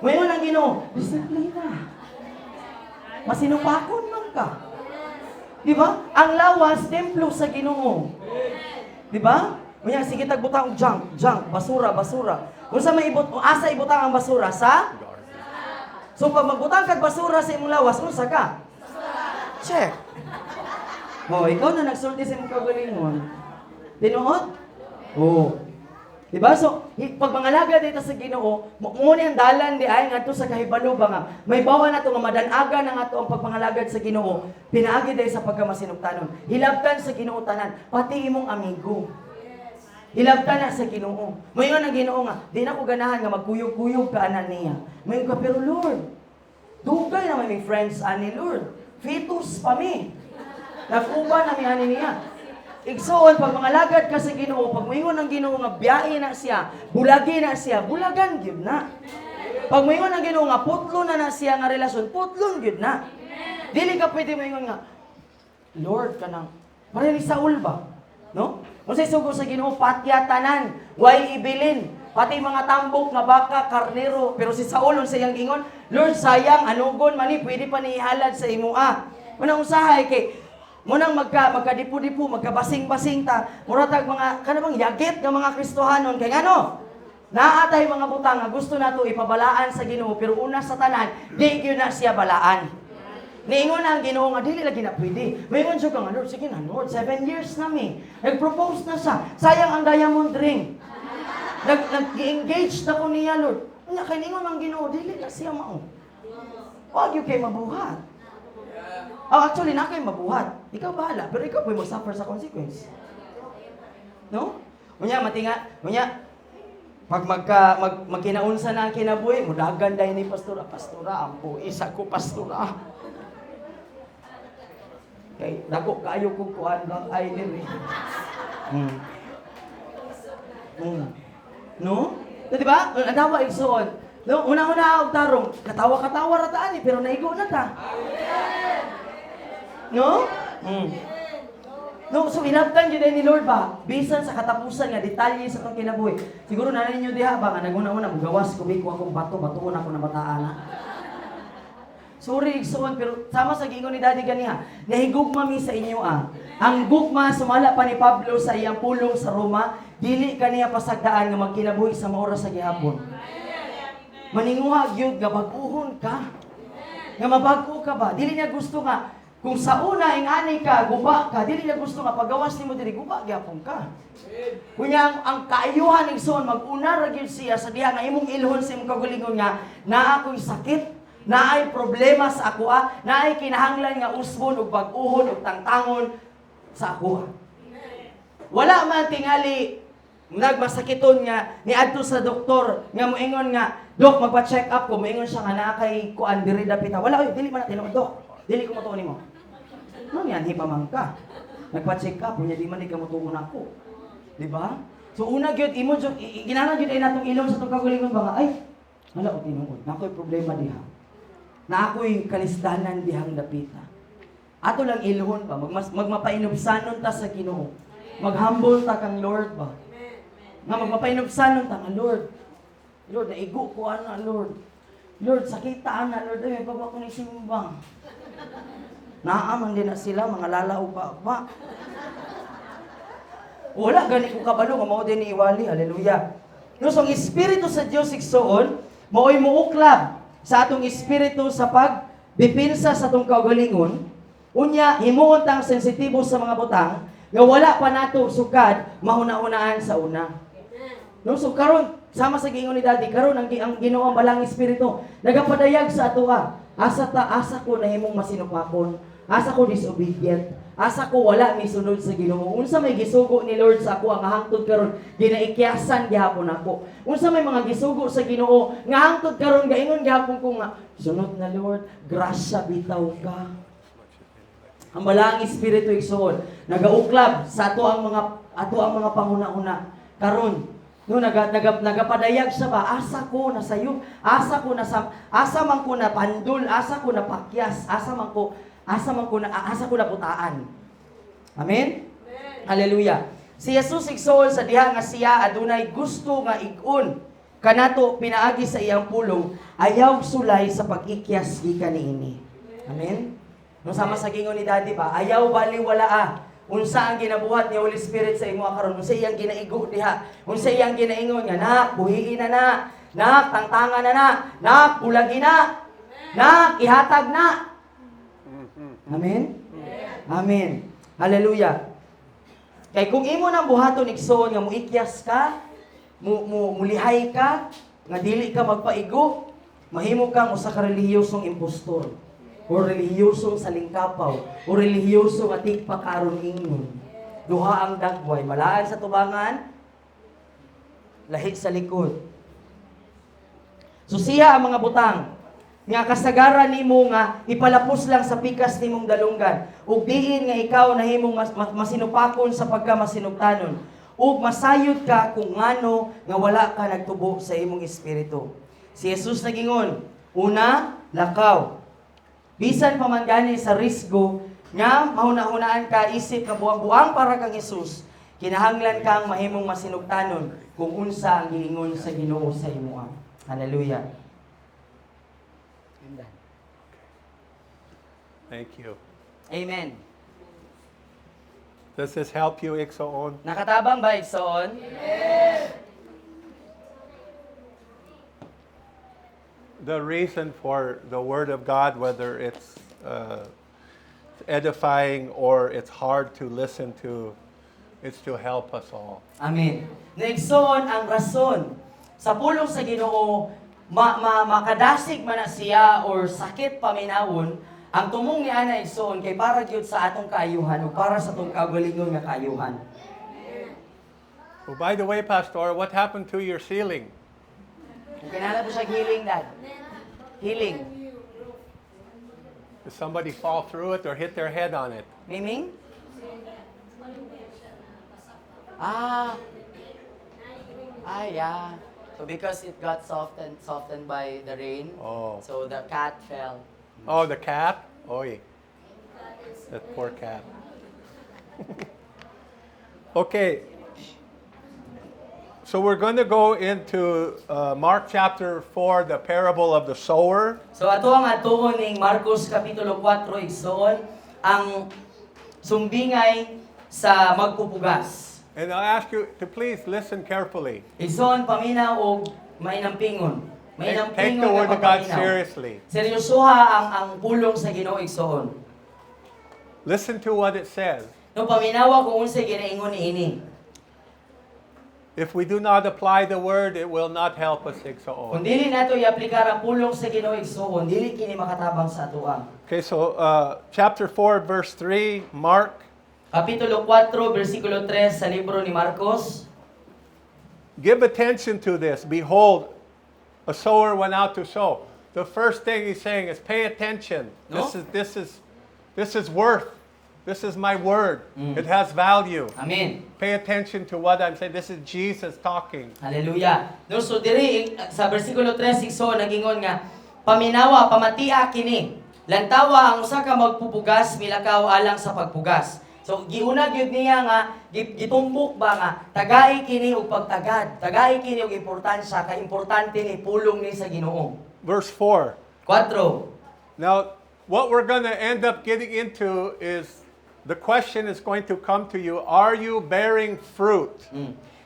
Moingon ang Ginoo, disiplina. Masinupakon man ka. Di ba? Ang lawas, templo sa Ginoo. Di ba? Unya, sige tagbutang junk, basura. Kung sa may asa ibutang ang basura sa? So pag magbutang kag basura sa imong lawas, unsa ka? Check. Ikaw na nagsulti sa imong kagalingon. Tinuod? Di ba? So, pag mga laga dito sa Ginoo, muna yung dalan di ay nga sa kahibalo ba nga, may bawa na ito nga madanaga na nga ito ang pagpangalagad sa Ginoo, pinaagi dahil sa pagkamasinugtanon. Hilabtan sa Ginoo tanan, pati imong amigo. Hilabtan na sa Ginoo. Mayon ang Ginoo nga, di na ko ganahan nga magkuyog-kuyog ka anan niya. Mayon ka, pero Lord, dugay na may friends ani Lord. Fetus pa mi. Nakuba na mi ani niya. Igsoon, pag mga lagad ka sa Ginoo, pag mayon ang Ginoo nga biyahe na siya, bulagi na siya, bulagan gyud na. Pag mayon ang Ginoo nga putlo na siya nga relasyon, putlon gyud na. Dili ka pwede mayon nga Lord kanang pareho ni Saul ba? No? Unsay sugo sa Ginoo, patya tanan, way ibilin, pati mga tambok nga baka, karnero, pero si Saul unsay yang ingon, Lord sayang anugon man ni pwede pa ni ihalad sa imo Unang usahay kay munang magkadipu-dipu, magkabasing-basing ta, muratag mga kanang yagit nga mga Kristohanon kay ngano? Naatay mga butang nga gusto nato ipabalaan sa Ginoo pero una sa tanan, di gyud na siya balaan. Niingon ang Ginoo nga dili lagi na pwede. Mayroon siya nga Lord, sige na Lord, 7 years na mi. Nag-propose na siya. Sayang ang diamond ring. Nag-engage na ko niya Lord. Unya kay niingon ang Ginoo dili na siya mao. Wag gyud kay mabuhat. Actually, na kayo mabuhat. Ikaw bahala. Pero ikaw po mag-suffer sa consequence. No? Unya, pag magkinaunsa na ang kinabuhi, mudagan dahil ni pastora, ampo, isa ko pastora. Kay, dako kayo kung kuhan lang ay nila. No? So, diba? Ang dawa igsoon. No? Una-una ang tarong, katawa-katawa rataan pero naigo na ta. No? No, so inabtan yun ni Lord ba? Bisan sa katapusan nga, detalye sa itong kinabuhi. Siguro na ninyo diha ba, nga naguna-una, magawas ko akong batuon ako na bataan na. Sorry, igsoon, pero sama sa gingon ni Daddy ganiha, nahigugma mi sa inyo Ang gugma, sumala pa ni Pablo sa iyang pulong sa Roma, dili kaniya pasagdaan nga magkinabuhi sa mga oras sa gihapon. Maninguha gyud nga baguhon ka. Nga mabago ka ba? Dili niya gusto nga kung sa una ingani ka, guba ka, dili niya gusto nga pagawas nimo diri guba gyapon ka. Kunya ang kaayuhan ning son mag-una ra gyud siya sa diha nga imong ilhon sa imong kagalingon nga naa ako'y sakit, naay problema sa ako naay kinahanglan nga usbon ug bag-uhon ug tangtangon sa ako. Wala man tingali nagmasakiton nga niadto sa doktor nga moingon nga Dok, magpa-check up ko, moingon siya nga naa kay kuan diri dapita. Wala dili man natin Dok. Dili ko matuon nimo. Ano yan, hipamang ka. Nagpa-check up, kunya di man di ka matuon ako. Di ba? So una gyud imo jud ginana gyud ay natong ilong sa tong kagalingon ba ay wala o tinuod. Nakoy problema diha. Na ako'y kalisdanan dihang dapita. Ato lang ilhon ba magmapainubsanon ta sa Ginoo. Maghumble ta kang Lord ba. Nga magmapainubsanon ta nga Lord. Lord, naigo ko Lord. Lord, sakita na Lord, ay baba ko ni simbang. Naaman din na sila mga lalaw ba. Wala gani ko kabalo nga mao din ni iwali. Hallelujah. No, so ang espiritu sa Dios igsoon, mao'y muuklab sa atong espiritu sa pagdepensa sa atong kaugalingon. Unya himuon tang sensitibo sa mga butang nga wala pa nato sukad mahuna-hunaan sa una. No, so karon sama sa giingon ni Daddy, karon ang Ginoo ang balang espiritu nagapadayag sa atoa. Asa ko nahimong masinupakon. Asa ko disobedient. Asa ko wala misunod sa Ginoo. Unsa may gisugo ni Lord sa ako ang hangtod karon ginaikyasan gihapon ako. Unsa may mga gisugo sa Ginoo nga hangtod karon gaingon gihapon ko nga sunod na Lord, grasya bitaw ka. Ang balang espiritu igsoon nagauklab sa ato ang mga panguna-una. Karon no nagapadayag siya ba, asa ko na sayo, asa man ko na pandul, asa ko na pakyas, asa ko na putaan. Amen? Hallelujah. Si Jesus igsoon sa diha nga siya adunay gusto nga ig-on kanato pinaagi sa iyang pulong, ayaw sulay sa pag-ikyas gikan niini. Amen? No sama sa gingon ni Daddy ba, ayaw baliwala unsa ang ginabuhat ni Holy Spirit sa imo karon, unsa iyang ginaigo diha, unsa iyang ginaingon nga nak buhiin na nak tangtangan na nak bulagi na, nak ihatag na. Amen? Amen. Hallelujah. Kay kung imo nang buhaton igsoon nga muikyas ka, mulihay ka, nga dili ka magpaigo, mahimo kang usa ka relihiyosong impostor. O relihiyosong salingkapaw, o relihiyosong atik pakaron ingon. Duha ang dagway, malaan sa tubangan, lahi sa likod. So siya ang mga butang, nga kasagaran nimo nga ipalapos lang sa pikas nimong dalunggan, ug diin nga ikaw nahimong masinupakon sa pagkamasinugtanon, ug masayod ka kung ngano nga wala ka nagtubo sa imong espiritu. Si Jesus nagingon, una, lakaw. Bisan pa man gani sa risgo nga mahuna-hunaan ka isip nga buang-buang para kang Jesus, kinahanglan kang mahimong masinugtanon kung unsa ang giingon sa Ginoo sa imo. Hallelujah. Thank you. Amen. Does this help you, Iksoon? Nakatabang ba igsoon? The reason for the Word of God, whether it's edifying or it's hard to listen to, it's to help us all. Amen. Naigsoon ang rason sa pulong sa Ginoo makadasig man na siya or sakit paminawon, ang tumong ni ana igsoon kay para gyud sa atong kaayuhan o para sa atong kagalingon nga kaayuhan. Oh, by the way, Pastor, what happened to your ceiling? Kung kinala po siya healing, Dad. Healing. Did somebody fall through it or hit their head on it? Miming? Yeah. So because it got softened by the rain, so the cat fell. Oh, the cat? Oy. That poor cat. Okay. So we're going to go into Mark chapter 4, the parable of the sower. So ato ang atuon ning Marcos kapitulo 4 igsoon ang sumbingay sa magpupugas. And I'll ask you to please listen carefully. Igsoon paminaw og mainampingon. Take the word of God seriously. Seryosoha ang pulong sa Ginoo igsoon. Listen to what it says. No paminawa kung unsay ginaingon niini. If we do not apply the word, it will not help us, Kung Iksoon. dili nato i-aplikar ang pulong sa Ginoo igsoon, dili kini makatabang sa atuang. Okay, so chapter 4, verse 3, Mark. Kapitulo 4, versikulo 3 sa libro ni Marcos. Give attention to this. Behold, a sower went out to sow. The first thing he's saying is pay attention. No? This is worth. This is my word. It has value. Amen. Pay attention to what I'm saying. This is Jesus talking. Hallelujah. No, so diri sa versikulo 3 igsoon nagingon nga paminawa pamatia kini. Lantawa ang usa ka magpupugas milakaw alang sa pagpugas. So giuna gyud niya nga gitumbok ba nga tagai kini og pagtagad. Tagai kini og importansya kay importante ni pulong ni sa Ginoo. Verse 4. 4. Now, what we're going to end up getting into is the question is going to come to you, are you bearing fruit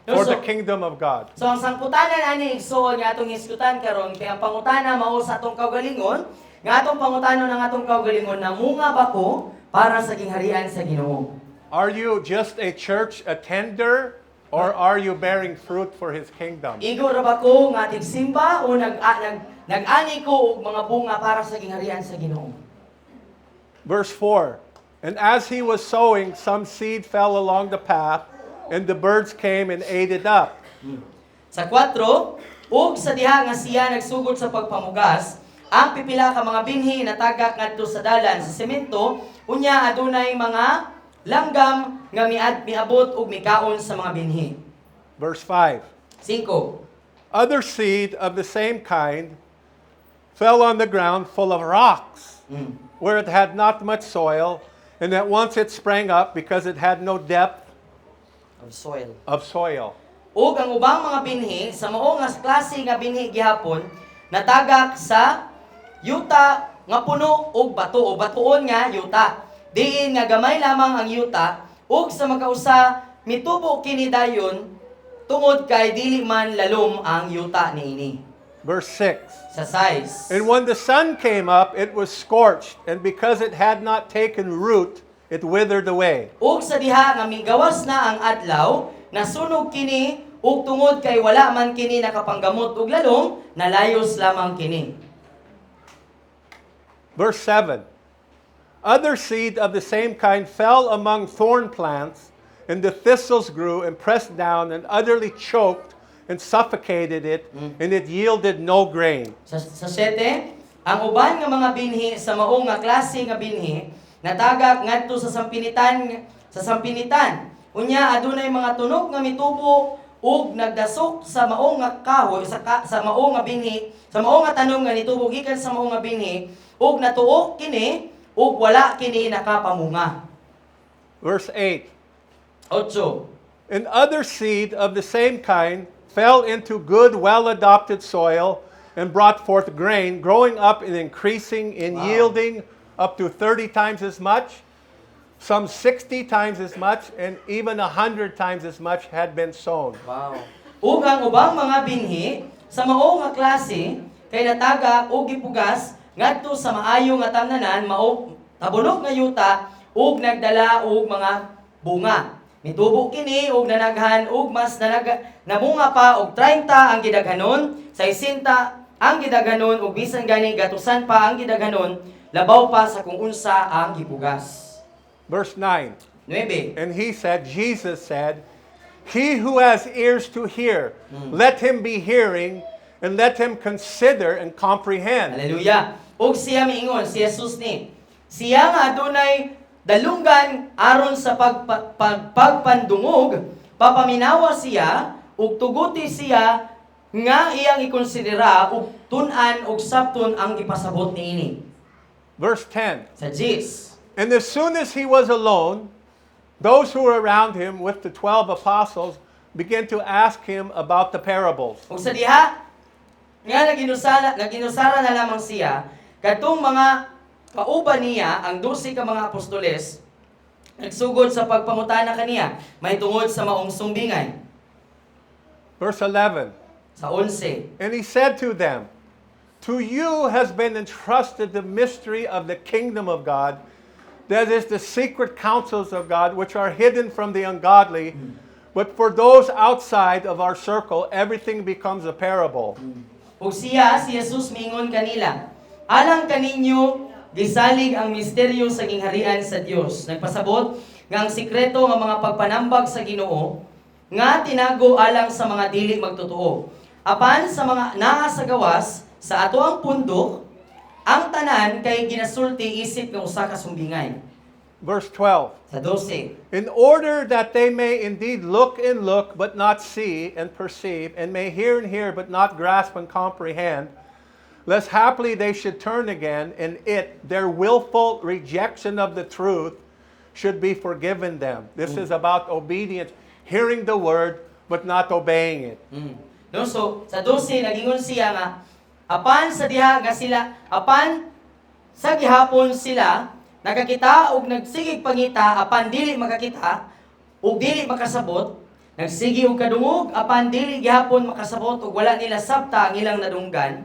for the kingdom of God? So ang sangputanan ani igsoon nga atong iskutan karon kay ang pangutana mao sa atong kaugalingon, nga atong pangutanon ng atong kaugalingon namunga ba ko para sa gingharian sa Ginoo. Are you just a church attender or are you bearing fruit for His kingdom? Igo ra ba ko nga tigsimba o nag-ani ko og mga bunga para sa gingharian sa Ginoo? Verse 4. And as he was sowing, some seed fell along the path, and the birds came and ate it up. Sa 4, ug sa diha nga siya nagsugod sa pagpamugas, ang pipila ka mga binhi na tagak ngadto sa dalan sa semento, unya adunay mga langgam nga miabot ug mikaon sa mga binhi. Verse 5. 5. Other seed of the same kind fell on the ground full of rocks, where it had not much soil, and at once it sprang up because it had no depth Of soil. of soil. Ug ang ubang mga binhi sa mao nga klase nga binhi gihapon natagak sa yuta nga puno og bato o batuon nga yuta. Diin nga gamay lamang ang yuta ug sa magkausa mitubo kini dayon tungod kay dili man lalom ang yuta niini. Verse 6. Sa size. And when the sun came up, it was scorched, and because it had not taken root, it withered away. Ug sa diha nga migawas na ang adlaw, nasunog kini ug tungod kay wala man kini nakapanggamot og lalong, nalayos lamang kini. Verse 7. Other seed of the same kind fell among thorn plants, and the thistles grew and pressed down and utterly choked and suffocated it, and it yielded no grain. Sa 7, ang uban nga mga binhi sa mao nga klase nga binhi natagak ngadto sa sampinitan. Unya adunay mga tunog nga mitubo ug nagdasok sa mao nga kahoy sa mao nga binhi, sa mao nga tanom nga nitubo gikan sa mao nga binhi ug natuok kini ug wala kini nakapamunga. Verse 8. 8. And other seed of the same kind fell into good, well-adopted soil and brought forth grain, growing up and increasing in yielding up to 30 times as much, some 60 times as much, and even 100 times as much had been sown. Wow. Ug ang ubang mga binhi sa mao nga klase kay natagak ug gipugas ngadto sa maayo nga tamnanan mao tabunog nga yuta ug nagdala og mga bunga. Mitubo kini og nanaghan ug mas namunga pa og 30 ang gidaghanon, 60 ang gidaghanon ug bisan gani gatusan pa ang gidaghanon, labaw pa sa kung unsa ang gipugas. Verse 9. 9. And Jesus said, He who has ears to hear, let him be hearing, and let him consider and comprehend. Hallelujah. Ug siya miingon si Jesus ni, siya nga adunay dalunggan aron sa pagpandungog, papaminawa siya ug tuguti siya nga iyang ikonsidera ug tun-an ug sabton ang ipasabot niini. Verse 10. Sa 10. And as soon as he was alone, those who were around him with the 12 apostles began to ask him about the parables. Ug sa diha nga naginusara na lamang siya kadtong mga kauban niya ang 12 ka mga apostoles nagsugod sa pagpangutana kaniya may tungod sa maong sumbingay. Verse 11. Sa 11. And he said to them, To you has been entrusted the mystery of the kingdom of God, that is the secret counsels of God, which are hidden from the ungodly. But for those outside of our circle, everything becomes a parable. Ug si Jesus miingon kanila, alang kaninyo gisalig ang misteryo sa gingharian sa Dios. Nagpasabot nga ang sikreto nga mga pagpanambag sa Ginoo nga tinago alang sa mga dili magtotoo. Apan sa mga naa sa gawas sa ato ang pundok, ang tanan kay ginasulti isip ng usa ka sumbingay. Verse 12. Sa 12. In order that they may indeed look and look, but not see and perceive, and may hear and hear, but not grasp and comprehend, lest haply they should turn again, and their willful rejection of the truth, should be forgiven them. This is about obedience, hearing the word, but not obeying it. No, so, sa 12, nagingon siya nga, apan sa diha nga sila, apan sa gihapon sila, nakakita ug nagsigig pangita, apan dili makakita, ug dili makasabot, nagsigi og kadungog, apan dili gihapon makasabot, ug wala nila sabta ang ilang nadunggan.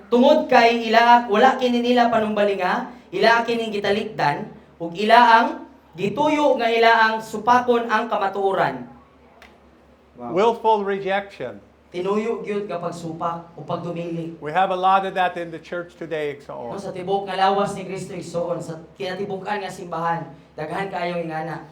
Tungod kay ila, wala kini nila panumbalinga, ila kini gitalikdan, ug ila ang gituyo nga ilaang supakon ang kamatuoran. Wow. Willful rejection. Tinuyo gyud nga pagsupak o pagdumili. We have a lot of that in the church today, No, Igsoon. sa tibok nga lawas ni Kristo igsoon sa kinatibukan nga simbahan, daghan kaayo ingana.